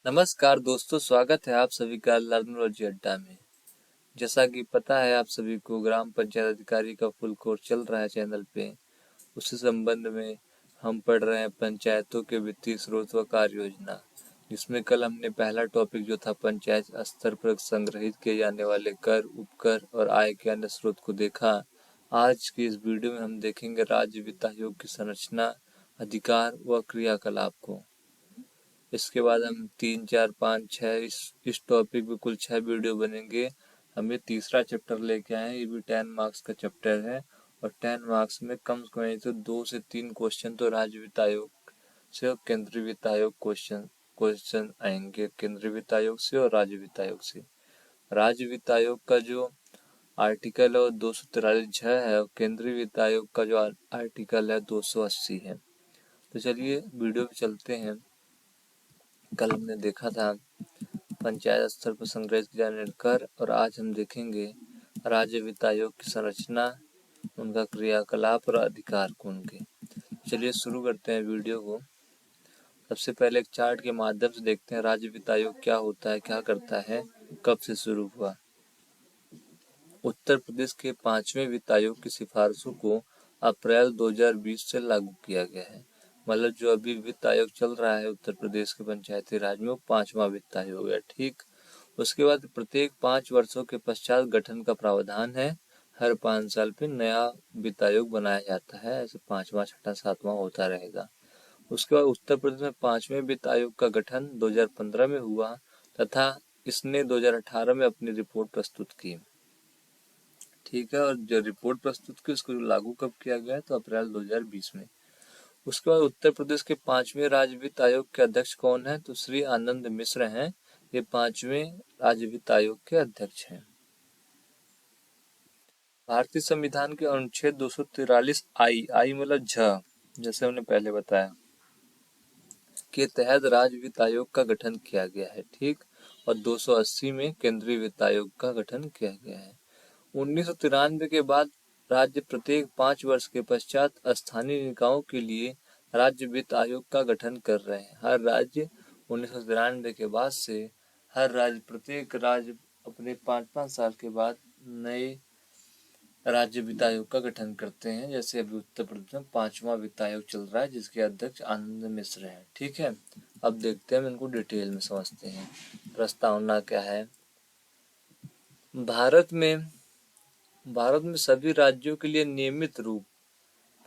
नमस्कार दोस्तों, स्वागत है आप सभी का लर्नोलॉजी अड्डा में। जैसा कि पता है आप सभी को, ग्राम पंचायत अधिकारी का फुल कोर्स चल रहा है चैनल पे। उसी संबंध में हम पढ़ रहे हैं पंचायतों के वित्तीय स्रोत व कार्य योजना, जिसमें कल हमने पहला टॉपिक जो था पंचायत स्तर पर संग्रहित किए जाने वाले कर, उपकर और आय के अन्य स्रोत को देखा। आज की इस वीडियो में हम देखेंगे राज्य वित्त आयोग की संरचना, अधिकार व क्रियाकलाप को। इसके बाद हम 3, 4, 5, 6 इस टॉपिक पे कुल 6 वीडियो बनेंगे। हम ये तीसरा चैप्टर लेके आए हैं। ये भी 10 मार्क्स का चैप्टर है और 10 मार्क्स में कम से कम तो 2 से 3 क्वेश्चन तो राज्य वित्त आयोग से और केंद्रीय वित्त आयोग क्वेश्चन आएंगे। केंद्रीय वित्त आयोग से और राज्य वित्त आयोग से। राज्य वित्त आयोग का जो आर्टिकल है 243 है और केंद्रीय वित्त आयोग का जो आर्टिकल है 280 है। तो चलिए वीडियो पे चलते हैं। कल हमने देखा था पंचायत स्तर पर संग्रहित किए जाने वाले कर, और आज हम देखेंगे राज्य वित्त आयोग की संरचना, उनका क्रियाकलाप और अधिकार को उनके। चलिए शुरू करते हैं वीडियो को। सबसे पहले एक चार्ट के माध्यम से देखते हैं राज्य वित्त आयोग क्या होता है, क्या करता है, कब से शुरू हुआ। उत्तर प्रदेश के 5वें वित्त आयोग की सिफारिशों को अप्रैल 2020 से लागू किया गया है। मतलब जो अभी वित्त आयोग चल रहा है उत्तर प्रदेश के पंचायती राज में, वो 5वां वित्त आयोग है। ठीक, उसके बाद प्रत्येक 5 वर्षों के पश्चात गठन का प्रावधान है। हर 5 साल पे नया वित्त आयोग बनाया जाता है। ऐसे 5वां, 6वां, 7वां होता रहेगा। उसके बाद उत्तर प्रदेश में 5वें वित्त आयोग का गठन 2015 में हुआ तथा इसने 2018 में अपनी रिपोर्ट प्रस्तुत की। ठीक है, और जो रिपोर्ट प्रस्तुत की उसको लागू कब किया गया, तो अप्रैल 2020 में। उसके बाद उत्तर प्रदेश के 5वें राज्य वित्त आयोग के अध्यक्ष कौन है, तो श्री आनंद मिश्र हैं। ये 5वें राज्य वित्त आयोग के अध्यक्ष हैं। भारतीय संविधान के अनुच्छेद 243 आई मतलब झ, जैसे हमने पहले बताया, के तहत राज्य वित्त आयोग का गठन किया गया है। ठीक, और 280 में केंद्रीय वित्त आयोग का गठन किया गया है। 1993 के बाद राज्य प्रत्येक 5 वर्ष के पश्चात स्थानीय निकायों के लिए राज्य वित्त आयोग का गठन कर रहे हैं। हर राज्य 1993 के बाद से हर राज्य, प्रत्येक राज्य अपने 5-5 साल के बाद नए राज्य वित्त आयोग का गठन करते हैं। जैसे अभी उत्तर प्रदेश में 5वां वित्त आयोग चल रहा है, जिसके अध्यक्ष आनंद मिश्र हैं। ठीक है, अब देखते हैं, इनको डिटेल में समझते हैं। प्रस्तावना क्या है। भारत में सभी राज्यों के लिए नियमित रूप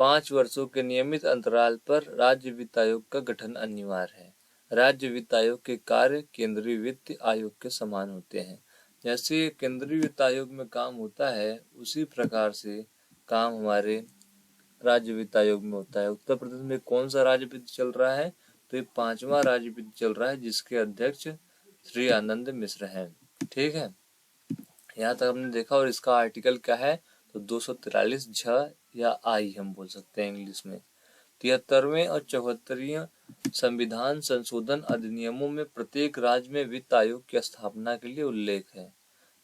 5 वर्षों के नियमित अंतराल पर राज्य वित्त आयोग का गठन अनिवार्य है। राज्य वित्त आयोग के कार्य केंद्रीय वित्त आयोग के समान होते हैं। जैसे केंद्रीय वित्त आयोग में काम होता है, उसी प्रकार से काम हमारे राज्य वित्त आयोग में होता है। उत्तर प्रदेश में कौन सा राज्य वित्त चल रहा है, तो ये 5वां राज्य वित्त चल रहा है, जिसके अध्यक्ष श्री आनंद मिश्र हैं। ठीक है, यहाँ तक हमने देखा। और इसका आर्टिकल क्या है, तो 243 झ या आई हम बोल सकते हैं इंग्लिश में। 73वें और 74वें संविधान संशोधन अधिनियमों में प्रत्येक राज्य में वित्त आयोग की स्थापना के लिए उल्लेख है।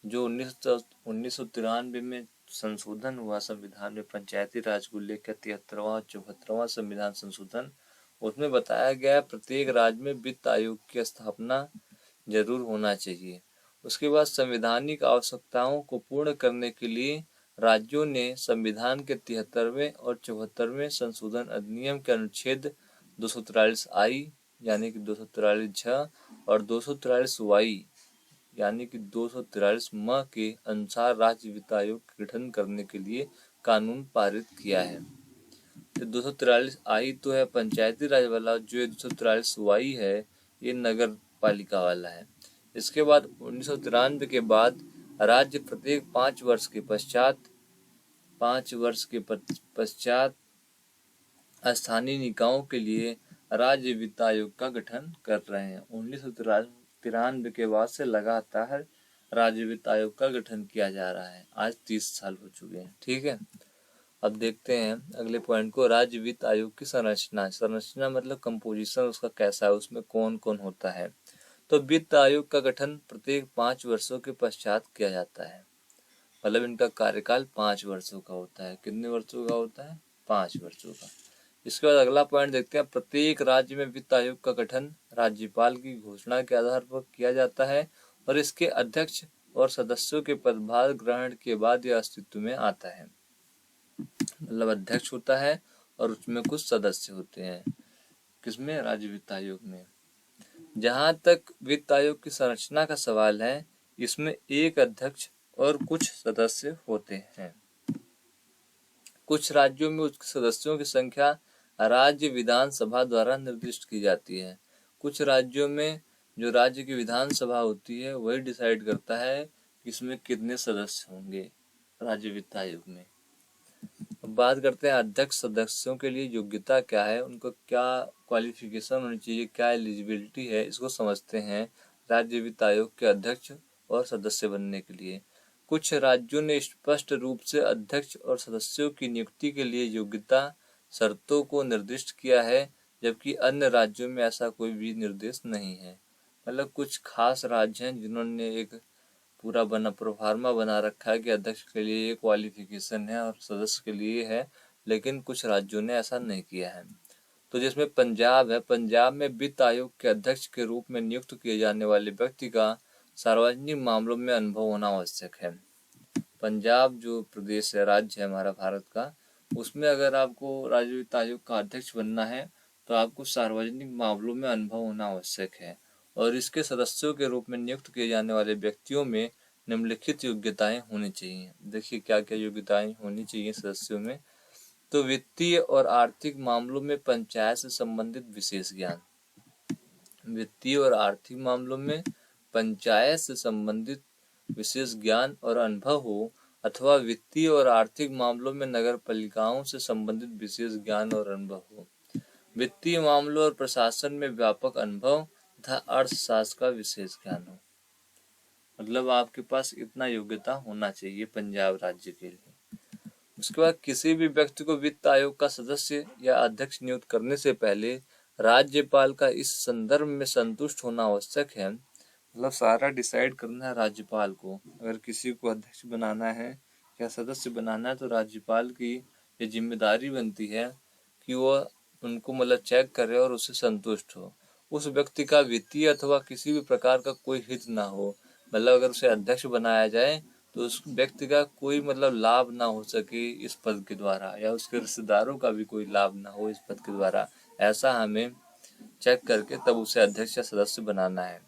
जो 1993 में संशोधन हुआ संविधान में, पंचायती राज को लेकर 73वां और 74वां संविधान संशोधन, उसमें बताया गया प्रत्येक राज्य में वित्त आयोग की स्थापना जरूर होना चाहिए। उसके बाद संवैधानिक आवश्यकताओं को पूर्ण करने के लिए राज्यों ने संविधान के 73वें और 74वें संशोधन अधिनियम के अनुच्छेद 243 आई यानी कि 243 झ और 243 वाई यानी कि 243 म के अनुसार राज्य वित्त आयोग का गठन करने के लिए कानून पारित किया है। तो 243 आई तो है पंचायती राज वाला, जो ये 243 वाई है ये नगर पालिका वाला है। इसके बाद 1993 के बाद राज्य प्रत्येक 5 वर्ष के पश्चात स्थानीय निकायों के लिए राज्य वित्त आयोग का गठन कर रहे हैं। 1993 के बाद से लगातार राज्य वित्त आयोग का गठन किया जा रहा है। आज 30 साल हो चुके हैं। ठीक है, अब देखते हैं अगले पॉइंट को। राज्य वित्त आयोग की संरचना मतलब कंपोजिशन उसका कैसा है, उसमें कौन कौन होता है। तो वित्त आयोग का गठन प्रत्येक 5 वर्षों के पश्चात किया जाता है। मतलब इनका कार्यकाल 5 वर्षों का होता है। कितने वर्षों का होता है, 5 वर्षों का। इसके बाद अगला पॉइंट देखते हैं, प्रत्येक राज्य में वित्त आयोग का गठन राज्यपाल की घोषणा के आधार पर किया जाता है और इसके अध्यक्ष और सदस्यों के पदभार ग्रहण के बाद यह अस्तित्व में आता है। मतलब अध्यक्ष होता है और उसमें कुछ सदस्य होते हैं, किसमें? राज्य वित्त आयोग में। जहां तक वित्त आयोग की संरचना का सवाल है, इसमें एक अध्यक्ष और कुछ सदस्य होते हैं। कुछ राज्यों में उसके सदस्यों की संख्या राज्य विधानसभा द्वारा निर्दिष्ट की जाती है। कुछ राज्यों में जो राज्य की विधानसभा होती है वही डिसाइड करता है कि इसमें कितने सदस्य होंगे राज्य वित्त आयोग में। अब बात करते हैं अध्यक्ष सदस्यों के लिए योग्यता क्या है, उनको क्या क्वालिफिकेशन होनी चाहिए, क्या एलिजिबिलिटी है, इसको समझते हैं राज्य वित्त आयोग के अध्यक्ष और सदस्य बनने के लिए। कुछ राज्यों ने स्पष्ट रूप से अध्यक्ष और सदस्यों की नियुक्ति के लिए योग्यता शर्तों को निर्दिष्ट किया है, जबकि अन्य राज्यों में ऐसा कोई भी निर्देश नहीं है। मतलब कुछ खास राज्य हैं जिन्होंने एक पूरा प्रोफार्मा बना रखा है कि अध्यक्ष के लिए ये क्वालिफिकेशन है और सदस्य के लिए है, लेकिन कुछ राज्यों ने ऐसा नहीं किया है। तो जिसमें पंजाब है, पंजाब में वित्त आयोग के अध्यक्ष के रूप में नियुक्त किए जाने वाले व्यक्ति का सार्वजनिक मामलों में अनुभव होना आवश्यक है। पंजाब जो प्रदेश है, राज्य है हमारा भारत का, उसमें अगर आपको राज्य वित्त आयोग का अध्यक्ष बनना है तो आपको सार्वजनिक मामलों में अनुभव होना आवश्यक है। और इसके सदस्यों के रूप में नियुक्त किए जाने वाले व्यक्तियों में निम्नलिखित योग्यताएं होनी चाहिए। देखिए क्या क्या योग्यताएं होनी चाहिए सदस्यों में। तो वित्तीय और आर्थिक मामलों में पंचायत से संबंधित विशेष ज्ञान, वित्तीय और आर्थिक मामलों में पंचायत से संबंधित विशेष ज्ञान और अनुभव हो, अथवा वित्तीय और आर्थिक मामलों में नगर पालिकाओं से संबंधित विशेष ज्ञान और अनुभव हो। वित्तीय मामलों और प्रशासन में व्यापक अनुभव तथा अर्थशास्त्र का विशेष ज्ञान हो। मतलब आपके पास इतना योग्यता होना चाहिए पंजाब राज्य के लिए। उसके बाद किसी भी व्यक्ति को वित्त आयोग का सदस्य या अध्यक्ष नियुक्त करने से पहले राज्यपाल का इस संदर्भ में संतुष्ट होना आवश्यक है। मतलब सारा डिसाइड करना है राज्यपाल को। अगर किसी को अध्यक्ष बनाना है या सदस्य बनाना है तो राज्यपाल की ये जिम्मेदारी बनती है कि वो उनको मतलब चेक करे और उससे संतुष्ट हो। उस व्यक्ति का वित्तीय अथवा किसी भी प्रकार का कोई हित ना हो। मतलब अगर उसे अध्यक्ष बनाया जाए तो उस व्यक्ति का कोई मतलब लाभ ना हो सके इस पद के द्वारा, या उसके रिश्तेदारों का भी कोई लाभ ना हो इस पद के द्वारा। ऐसा हमें चेक करके तब उसे अध्यक्ष या सदस्य बनाना है,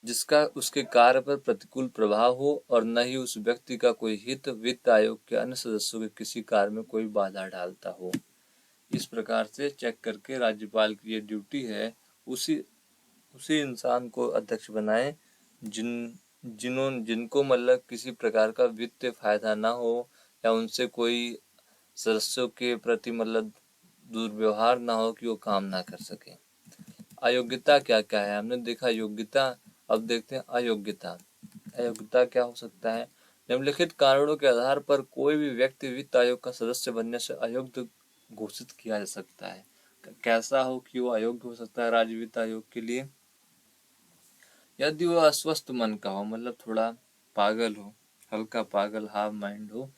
जिसका उसके कार्य पर प्रतिकूल प्रभाव हो और न ही उस व्यक्ति का कोई हित वित्त आयोग के अन्य सदस्यों के किसी कार्य में कोई बाधा डालता हो। इस प्रकार से चेक करके राज्यपाल की ये ड्यूटी है उसी इंसान को अध्यक्ष बनाए जिनको मतलब किसी प्रकार का वित्तीय फायदा ना हो, या उनसे कोई सदस्यों के प्रति मतलब दुर्व्यवहार ना हो कि वो काम ना कर सके। अयोग्यता क्या क्या है, हमने देखा योग्यता, अब देखते हैं अयोग्यता। अयोग्यता क्या हो सकता है? निम्नलिखित कारणों के आधार पर कोई भी व्यक्ति वित्त आयोग का सदस्य बनने से अयोग्य घोषित किया जा सकता है। कैसा हो कि वो अयोग्य हो सकता है राज्य वित्त आयोग के लिए? यदि वो अस्वस्थ मन का हो, मतलब थोड़ा पागल हो, हल्का पागल, हाफ माइंड हो।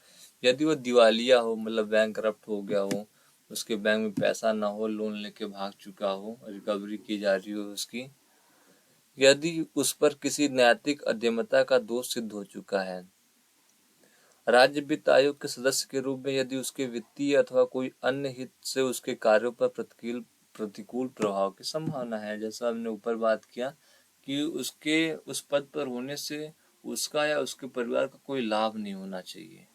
यदि वो दिवालिया हो, मतलब बैंक करप्ट हो गया हो, उसके बैंक में पैसा ना हो, लोन लेके भाग चुका हो, रिकवरी की जा रही हो उसकी। यदि उस पर किसी नैतिक अधमता का दोष सिद्ध हो चुका है। राज्य वित्त आयोग के सदस्य के रूप में यदि उसके वित्तीय अथवा कोई अन्य हित से उसके कार्यों पर प्रतिकूल प्रभाव की संभावना है। जैसा हमने ऊपर बात किया कि उसके उस पद पर होने से उसका या उसके परिवार का कोई लाभ नहीं होना चाहिए,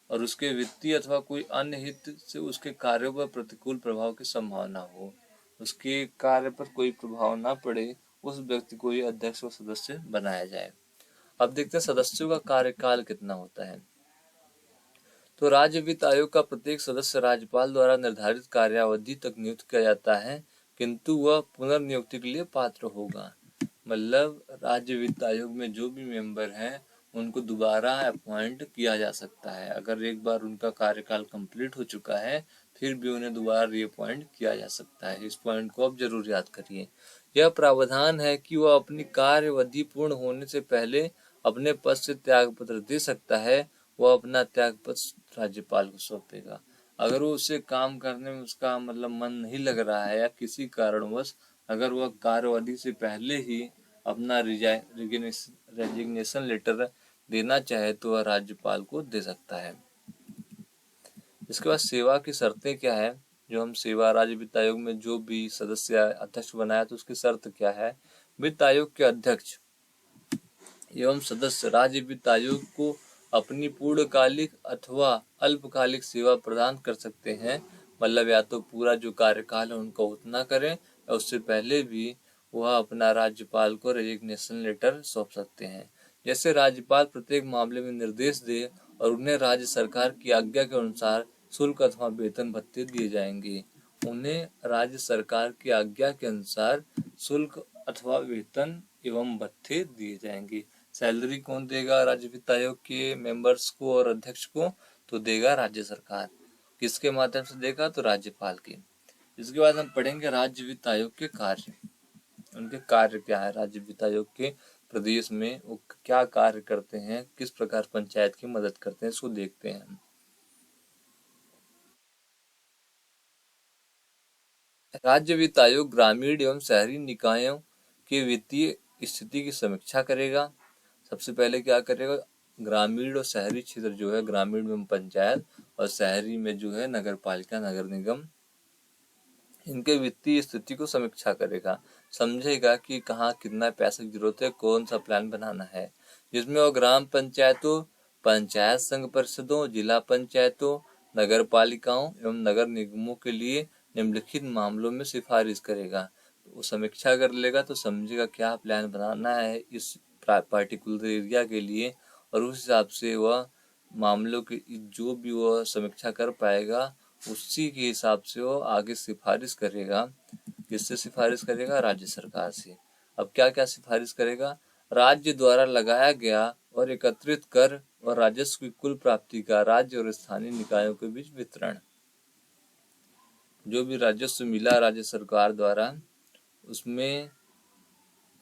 और उसके वित्तीय अथवा कोई अन्य हित से उसके कार्यों पर प्रतिकूल प्रभाव की संभावना हो, उसके कार्य पर कोई प्रभाव ना पड़े, उस व्यक्ति को ये अध्यक्ष व सदस्य बनाया जाए। अब देखते हैं सदस्यों का कार्यकाल कितना होता है। तो राज्य वित्त आयोग का प्रत्येक सदस्य राज्यपाल द्वारा निर्धारित कार्यावधि तक नियुक्त किया जाता है, किंतु वह पुनर्नियुक्ति के लिए पात्र होगा। मतलब राज्य वित्त आयोग में जो भी मेंबर हैं उनको दोबारा अपॉइंट किया जा सकता है। अगर एक बार उनका कार्यकाल कंप्लीट हो चुका है फिर भी उन्हें दोबारा रीअपॉइंट किया जा सकता है। इस पॉइंट को आप जरूर याद करिए। यह प्रावधान है कि वह अपनी कार्यवधि पूर्ण होने से पहले अपने पद से त्याग पत्र दे सकता है। वह अपना त्याग पत्र राज्यपाल को सौंपेगा। अगर वो उसे काम करने में उसका मतलब मन नहीं लग रहा है या किसी कारणवश अगर वह कार्यअवधि से पहले ही अपना रेजिग्नेशन लेटर देना चाहे तो वह राज्यपाल को दे सकता है। इसके बाद सेवा की शर्तें क्या है। जो हम सेवा राज्य वित्त आयोग में जो भी सदस्य अध्यक्ष बनाया तो उसकी शर्त क्या है। वित्त आयोग के अध्यक्ष एवं सदस्य राज्य वित्त आयोग को अपनी पूर्णकालिक अथवा अल्पकालिक सेवा प्रदान कर सकते हैं। मतलब या तो पूरा जो कार्यकाल है उनका उतना करें या उससे पहले भी वह अपना राज्यपाल को रेजिग्नेशन लेटर सौंप सकते हैं। जैसे राज्यपाल प्रत्येक मामले में निर्देश दे और उन्हें राज्य सरकार की आज्ञा के अनुसार शुल्क अथवा वेतन भत्ते दिए जाएंगे। उन्हें राज्य सरकार की आज्ञा के अनुसार शुल्क अथवा वेतन एवं भत्ते दिए जाएंगे। सैलरी कौन देगा राज्य वित्त आयोग के मेंबर्स को और अध्यक्ष को, तो देगा राज्य सरकार। किसके माध्यम से देगा, तो राज्यपाल के। इसके बाद हम पढ़ेंगे राज्य वित्त आयोग के कार्य। उनके कार्य क्या है, राज्य वित्त आयोग के प्रदेश में वो क्या कार्य करते हैं, किस प्रकार पंचायत की मदद करते हैं, इसको देखते हैं हम। राज्य वित्त आयोग ग्रामीण एवं शहरी निकायों के वित्तीय स्थिति की समीक्षा करेगा। सबसे पहले क्या करेगा, ग्रामीण और शहरी क्षेत्र जो है, ग्रामीण में पंचायत और शहरी में जो है नगर पालिका नगर निगम, इनके वित्तीय स्थिति को समीक्षा करेगा। समझेगा कि कहाँ कितना पैसे की जरूरत है, कौन सा प्लान बनाना है, जिसमें वो ग्राम पंचायतों, पंचायत संघ परिषदों, जिला पंचायतों, नगर पालिकाओं एवं नगर निगमों के लिए निम्नलिखित मामलों में सिफारिश करेगा। वो समीक्षा कर लेगा तो समझेगा क्या प्लान बनाना है इस पार्टिकुलर एरिया के लिए, और उस हिसाब से वह मामलों की जो भी वह समीक्षा कर पाएगा उसी के हिसाब से वो आगे सिफारिश करेगा। किससे सिफारिश करेगा, राज्य सरकार से। अब क्या क्या सिफारिश करेगा, राज्य द्वारा लगाया गया और एकत्रित कर और राजस्व की कुल प्राप्ति का राज्य और स्थानीय निकायों के बीच वितरण। जो भी राजस्व मिला राज्य सरकार द्वारा उसमें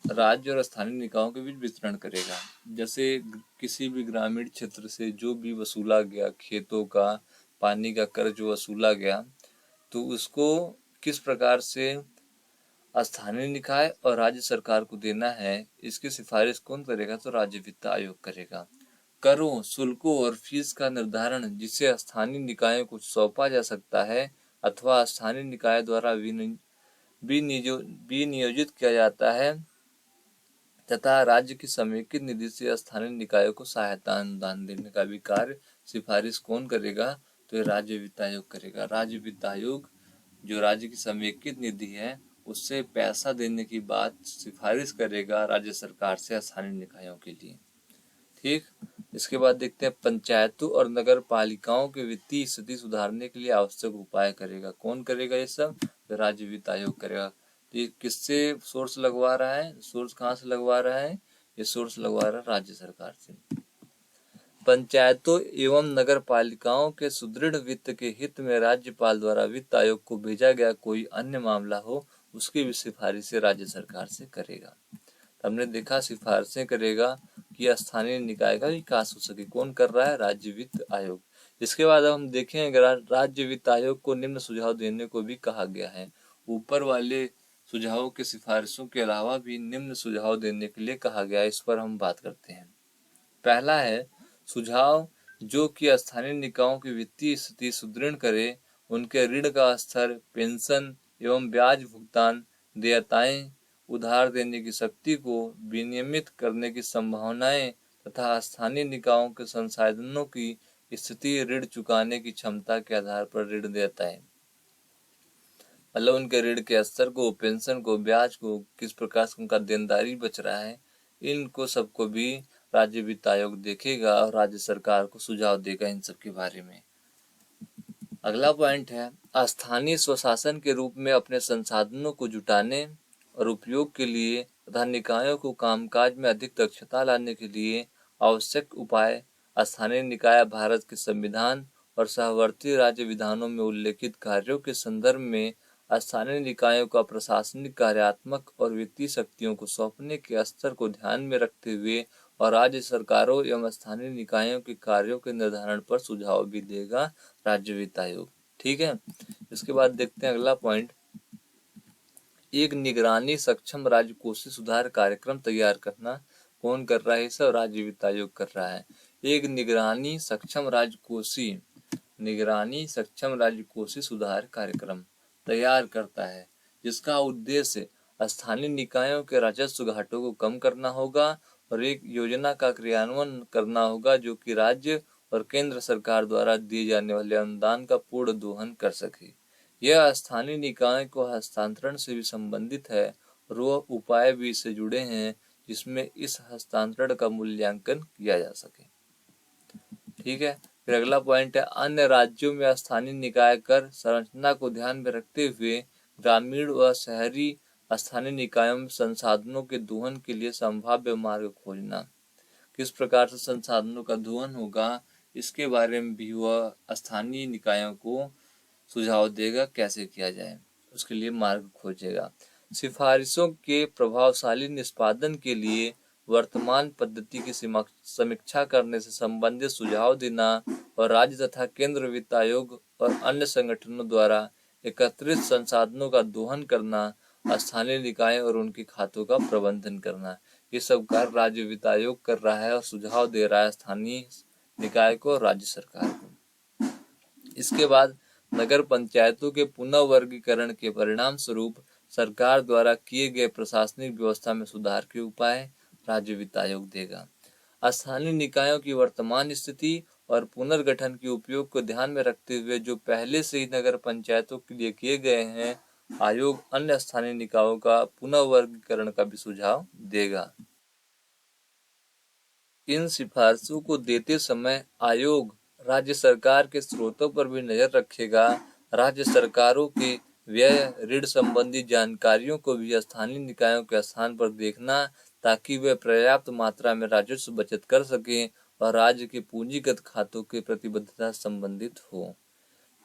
राज्य और स्थानीय निकायों के बीच वितरण करेगा। जैसे किसी भी ग्रामीण क्षेत्र से जो भी वसूला गया, खेतों का पानी का कर जो वसूला गया, तो उसको किस प्रकार से स्थानीय निकाय और राज्य सरकार को देना है, इसकी सिफारिश कौन करेगा, तो राज्य वित्त आयोग करेगा। करों, शुल्कों और फीस का निर्धारण जिसे स्थानीय निकायों को सौंपा जा सकता है अथवा स्थानीय निकाय द्वारा विनियोजित किया जाता है तथा राज्य की समेकित निधि से स्थानीय निकायों को सहायता अनुदान देने का भी कार्य सिफारिश कौन करेगा, तो ये राज्य वित्त आयोग करेगा। राज्य वित्त आयोग जो राज्य की समेकित निधि है उससे पैसा देने की बात सिफारिश करेगा राज्य सरकार से स्थानीय निकायों के लिए। ठीक, इसके बाद देखते हैं पंचायतों और नगर पालिकाओं के वित्तीय स्थिति सुधारने के लिए आवश्यक उपाय करेगा। कौन करेगा ये सब, तो राज्य वित्त आयोग करेगा। ये किससे सोर्स लगवा रहा है, सोर्स कहाँ से लगवा रहा है, ये सोर्स लगवा रहा है राज्य सरकार से। पंचायतों एवं नगर पालिकाओं के सुदृढ़ वित्त के हित में राज्यपाल द्वारा वित्त आयोग को भेजा गया कोई अन्य मामला हो उसकी भी सिफारिश राज्य सरकार से करेगा। हमने देखा सिफारिशें करेगा कि स्थानीय निकाय का विकास हो सके। कौन कर रहा है, राज्य वित्त आयोग। इसके बाद हम देखें राज्य वित्त आयोग को निम्न सुझाव देने को भी कहा गया है। ऊपर वाले सुझावों के सिफारिशों के अलावा भी निम्न सुझाव देने के लिए कहा गया है, इस पर हम बात करते हैं। पहला है सुझाव जो कि स्थानीय निकायों की वित्तीय स्थिति सुदृढ़ करे, उनके ऋण का स्तर, पेंशन एवं ब्याज भुगतान, देयताएं, उधार देने की शक्ति को विनियमित करने की संभावनाएं तथा स्थानीय निकायों के संसाधनों की स्थिति, ऋण चुकाने की क्षमता के आधार पर ऋण देता है। मतलब उनके ऋण के स्तर को, पेंशन को, ब्याज को, किस प्रकार से उनका देनदारी बच रहा है, इनको सबको भी राज्य वित्त आयोग देखेगा और राज्य सरकार को सुझाव देगा इन सब के बारे में। अगला पॉइंट है स्थानीय स्वशासन के रूप में अपने संसाधनों को जुटाने और उपयोग के लिए तथा निकायों को कामकाज में अधिक दक्षता लाने के लिए आवश्यक उपाय स्थानीय निकाय भारत के संविधान और सहवर्ती राज्य विधानों में उल्लेखित कार्यों के संदर्भ में स्थानीय निकायों का प्रशासनिक, कार्यात्मक और वित्तीय शक्तियों को सौंपने के स्तर को ध्यान में रखते हुए और राज्य सरकारों एवं स्थानीय निकायों के कार्यों के निर्धारण पर सुझाव भी देगा राज्य वित्त आयोग। ठीक है। इसके बाद देखते हैं अगला पॉइंट, एक निगरानी सक्षम राजकोषीय सुधार कार्यक्रम तैयार करना। कौन कर रहा है? सब राज्य वित्त आयोग कर रहा है। एक निगरानी सक्षम राजकोषीय सुधार कार्यक्रम तैयार करता है, जिसका उद्देश्य स्थानीय निकायों के राजस्व घाटों को कम करना होगा और एक योजना का क्रियान्वयन करना होगा जो कि राज्य और केंद्र सरकार द्वारा दिए जाने वाले अनुदान का पूर्ण दोहन कर सके। यह स्थानीय निकाय को हस्तांतरण से भी संबंधित है और वह उपाय भी इससे जुड़े हैं जिसमें इस हस्तांतरण का मूल्यांकन किया जा सके। ठीक है। फिर अगला पॉइंट है, अन्य राज्यों में स्थानीय निकाय कर संरचना को ध्यान में रखते हुए ग्रामीण व शहरी स्थानीय निकायों में संसाधनों के दोहन के लिए संभाव्य मार्ग खोजना। किस प्रकार से संसाधनों का दोहन होगा, इसके बारे में भी वह स्थानीय निकायों को सुझाव देगा, कैसे किया जाए, उसके लिए मार्ग खोजेगा। सिफारिशों के प्रभावशाली निष्पादन के लिए वर्तमान पद्धति की समीक्षा करने से संबंधित सुझाव देना और राज्य तथा केंद्र वित्त आयोग और अन्य संगठनों द्वारा एकत्रित संसाधनों का दोहन करना, स्थानीय निकाय और उनके खातों का प्रबंधन करना, ये सब कार्य राज्य वित्त आयोग कर रहा है और सुझाव दे रहा है स्थानीय निकाय को, राज्य सरकार को। इसके बाद नगर पंचायतों के पुनः वर्गीकरण के परिणाम स्वरूप सरकार द्वारा किए गए प्रशासनिक व्यवस्था में सुधार के उपाय राज्य वित्त आयोग देगा। स्थानीय निकायों की वर्तमान स्थिति और पुनर्गठन के उपयोग को ध्यान में रखते हुए जो पहले से ही नगर पंचायतों के लिए किए गए हैं, आयोग अन्य स्थानीय निकायों का पुनः वर्गीकरण का भी सुझाव देगा। इन सिफारिशों को देते समय आयोग राज्य सरकार के स्रोतों पर भी नजर रखेगा। राज्य सरकारों के व्यय ऋण संबंधी जानकारियों को भी स्थानीय निकायों के स्थान पर देखना, ताकि वे पर्याप्त मात्रा में राजस्व बचत कर सकें और राज्य के पूंजीगत खातों की प्रतिबद्धता संबंधित हो।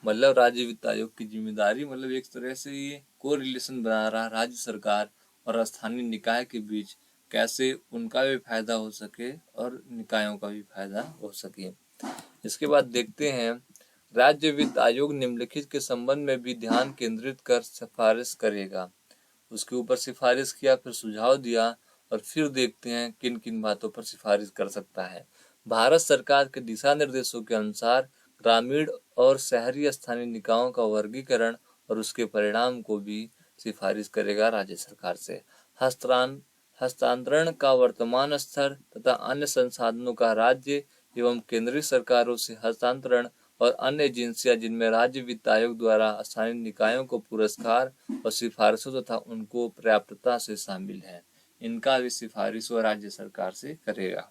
मतलब राज्य वित्त आयोग की जिम्मेदारी, मतलब एक तरह से ये कोरिलेशन बना रहा राज्य सरकार और स्थानीय निकाय के बीच, कैसे उनका भी फायदा हो सके और निकायों का भी फायदा हो सके। इसके बाद देखते हैं, राज्य वित्त आयोग निम्नलिखित के संबंध में भी ध्यान केंद्रित कर सिफारिश करेगा। उसके ऊपर सिफारिश किया, फिर सुझाव दिया और फिर देखते हैं किन किन बातों पर सिफारिश कर सकता है। भारत सरकार के दिशा निर्देशों के अनुसार ग्रामीण और शहरी स्थानीय निकायों का वर्गीकरण और उसके परिणाम को भी सिफारिश करेगा राज्य सरकार से। हस्तांतरण का वर्तमान स्तर तथा अन्य संसाधनों का राज्य एवं केंद्रीय सरकारों से हस्तांतरण और अन्य एजेंसियां जिनमें राज्य वित्त आयोग द्वारा स्थानीय निकायों को पुरस्कार और सिफारिशों तथा उनको पर्याप्तता से शामिल है, इनका भी सिफारिश वह राज्य सरकार से करेगा।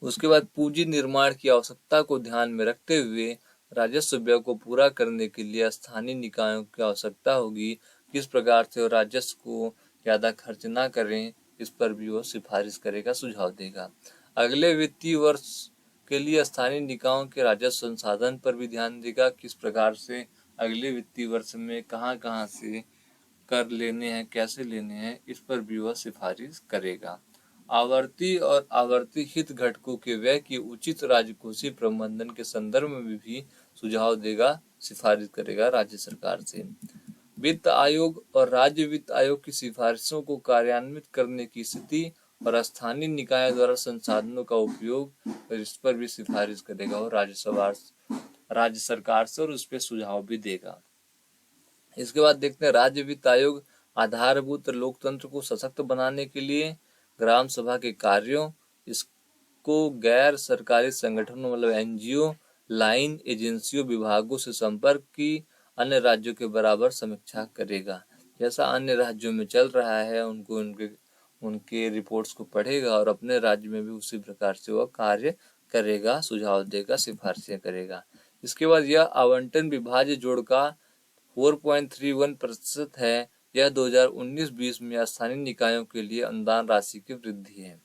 उसके बाद पूंजी निर्माण की आवश्यकता को ध्यान में रखते हुए राजस्व व्यय को पूरा करने के लिए स्थानीय निकायों की आवश्यकता होगी। किस प्रकार से राजस्व को ज्यादा खर्च ना करें, इस पर भी वो सिफारिश करेगा, सुझाव देगा। अगले वित्तीय वर्ष के लिए स्थानीय निकायों के राजस्व संसाधन पर भी ध्यान देगा। किस प्रकार से अगले वित्तीय वर्ष में कहां से कर लेने हैं, कैसे लेने हैं, इस पर भी वह सिफारिश करेगा। आवर्ती और आवर्ती हित घटकों के व्यय की उचित राजकोषीय प्रबंधन के संदर्भ में भी सुझाव देगा, सिफारिश करेगा राज्य सरकार से। वित्त आयोग और राज्य वित्त आयोग की सिफारिशों को कार्यान्वित करने की स्थिति और स्थानीय निकाय द्वारा संसाधनों का उपयोग, इस पर भी सिफारिश करेगा और राज्य सरकार से, और उस पर सुझाव भी देगा। इसके बाद देखते हैं, राज्य वित्त आयोग आधारभूत लोकतंत्र को सशक्त बनाने के लिए ग्राम सभा के कार्यों, इसको गैर सरकारी संगठनों मतलब एनजीओ, लाइन एजेंसियों, विभागों से संपर्क की अन्य राज्यों के बराबर समीक्षा करेगा। जैसा अन्य राज्यों में चल रहा है उनको उनके रिपोर्ट्स को पढ़ेगा और अपने राज्य में भी उसी प्रकार से वह कार्य करेगा, सुझाव देगा, सिफारिशें करेगा। इसके बाद यह आवंटन विभाज्य जोड़ का 4.31% है। यह 2019-20 में स्थानीय निकायों के लिए अनुदान राशि की वृद्धि है,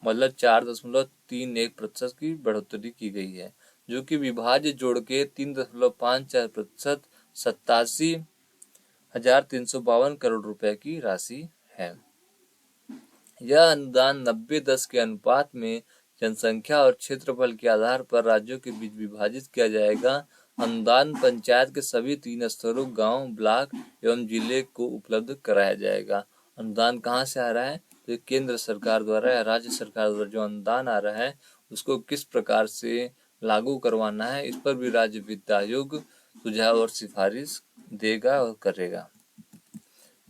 मतलब 4.34% की बढ़ोतरी की गई है, जो कि विभाज्य जोड़ के 3.54% 87,352 करोड़ रुपए की राशि है। यह अनुदान 90-10 के अनुपात में जनसंख्या और क्षेत्रफल के आधार पर राज्यों के बीच विभाजित किया जाएगा। अनुदान पंचायत के सभी 3 स्तरों गांव, ब्लॉक एवं जिले को उपलब्ध कराया जाएगा। अनुदान कहाँ से आ रहा है? तो ये केंद्र सरकार द्वारा या राज्य सरकार द्वारा जो अनुदान आ रहा है उसको किस प्रकार से लागू करवाना है, इस पर भी राज्य वित्त आयोग सुझाव और सिफारिश देगा और करेगा।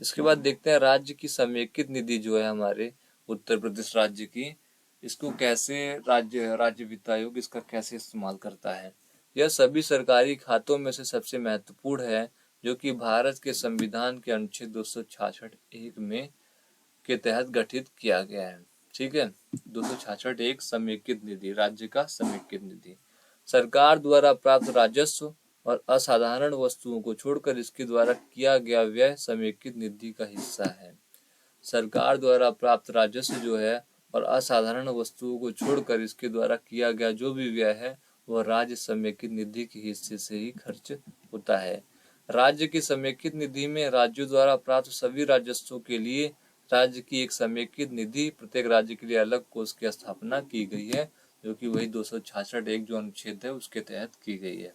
इसके बाद देखते हैं राज्य की समेकित निधि जो है हमारे उत्तर प्रदेश राज्य की, इसको कैसे राज्य वित्त आयोग इसका कैसे इस्तेमाल करता है। यह सभी सरकारी खातों में से सबसे महत्वपूर्ण है, जो कि भारत के संविधान के अनुच्छेद 266(1) में के तहत गठित किया गया है। ठीक है, 266(1) समेकित निधि, राज्य का समेकित निधि सरकार द्वारा प्राप्त राजस्व और असाधारण वस्तुओं को छोड़कर इसके द्वारा किया गया व्यय समेकित निधि का हिस्सा है। सरकार द्वारा प्राप्त राजस्व जो है और असाधारण वस्तुओं को छोड़कर इसके द्वारा किया गया जो भी व्यय है वह राज्य समेकित निधि के हिस्से से ही खर्च होता है। राज्य की समेकित निधि में राज्यों द्वारा प्राप्त सभी राजस्वों के लिए राज्य की एक समेकित निधि, प्रत्येक राज्य के लिए अलग कोष की स्थापना की गई है, जो कि वही 266(1) जो अनुच्छेद है उसके तहत की गई है।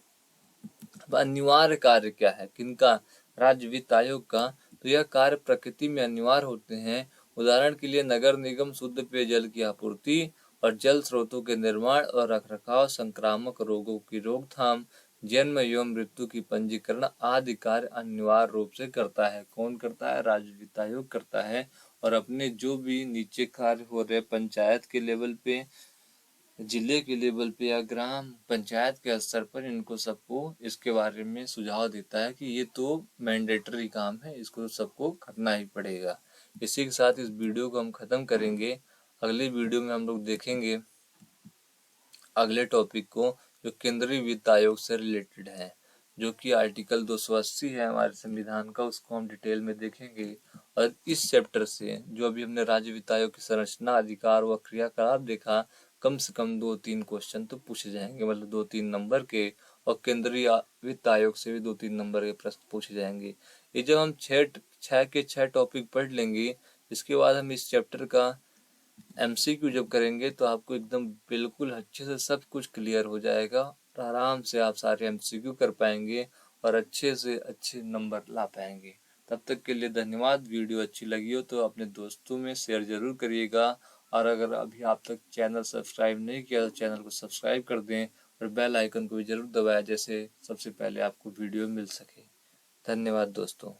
अब अनिवार्य कार्य क्या है किनका? राज्य वित्त आयोग का। तो यह कार्य प्रकृति में अनिवार्य होते हैं। उदाहरण के लिए नगर निगम शुद्ध पेयजल की आपूर्ति और जल स्रोतों के निर्माण और रखरखाव, संक्रामक रोगों की रोकथाम, जन्म एवं मृत्यु की पंजीकरण आदि कार्य अनिवार्य रूप से करता है। कौन करता है? राज्य वित्त आयोग करता है। और अपने जो भी नीचे कार्य हो रहे पंचायत के लेवल पे, जिले के लेवल पे या ग्राम पंचायत के स्तर पर इनको सबको इसके बारे में सुझाव देता है कि ये तो मैंडेटरी काम है, इसको सबको करना ही पड़ेगा। इसी के साथ इस वीडियो को हम खत्म करेंगे। अगले वीडियो में हम लोग देखेंगे अगले टॉपिक को जो केंद्रीय वित्त आयोग से रिलेटेड है, जो कि आर्टिकल 280 है हमारे संविधान का, उसको हम डिटेल में देखेंगे। और इस चैप्टर से जो अभी हमने राज्य वित्त आयोग की संरचना, अधिकार व क्रियाकलाप देखा, कम से कम 2-3 क्वेश्चन तो पूछे जाएंगे, मतलब 2-3 नंबर के। और केंद्रीय वित्त आयोग से भी 2-3 नंबर के प्रश्न पूछे जाएंगे। ये जब हम 6 टॉपिक पढ़ लेंगे, इसके बाद हम इस चैप्टर का MCQ जब करेंगे तो आपको एकदम बिल्कुल अच्छे से सब कुछ क्लियर हो जाएगा और आराम से आप सारे MCQ कर पाएंगे और अच्छे से अच्छे नंबर ला पाएंगे। तब तक के लिए धन्यवाद। वीडियो अच्छी लगी हो तो अपने दोस्तों में शेयर जरूर करिएगा, और अगर अभी आप तक चैनल सब्सक्राइब नहीं किया तो चैनल को सब्सक्राइब कर दें और बेल आइकन को भी जरूर दबाएं, जैसे सबसे पहले आपको वीडियो मिल सके। धन्यवाद दोस्तों।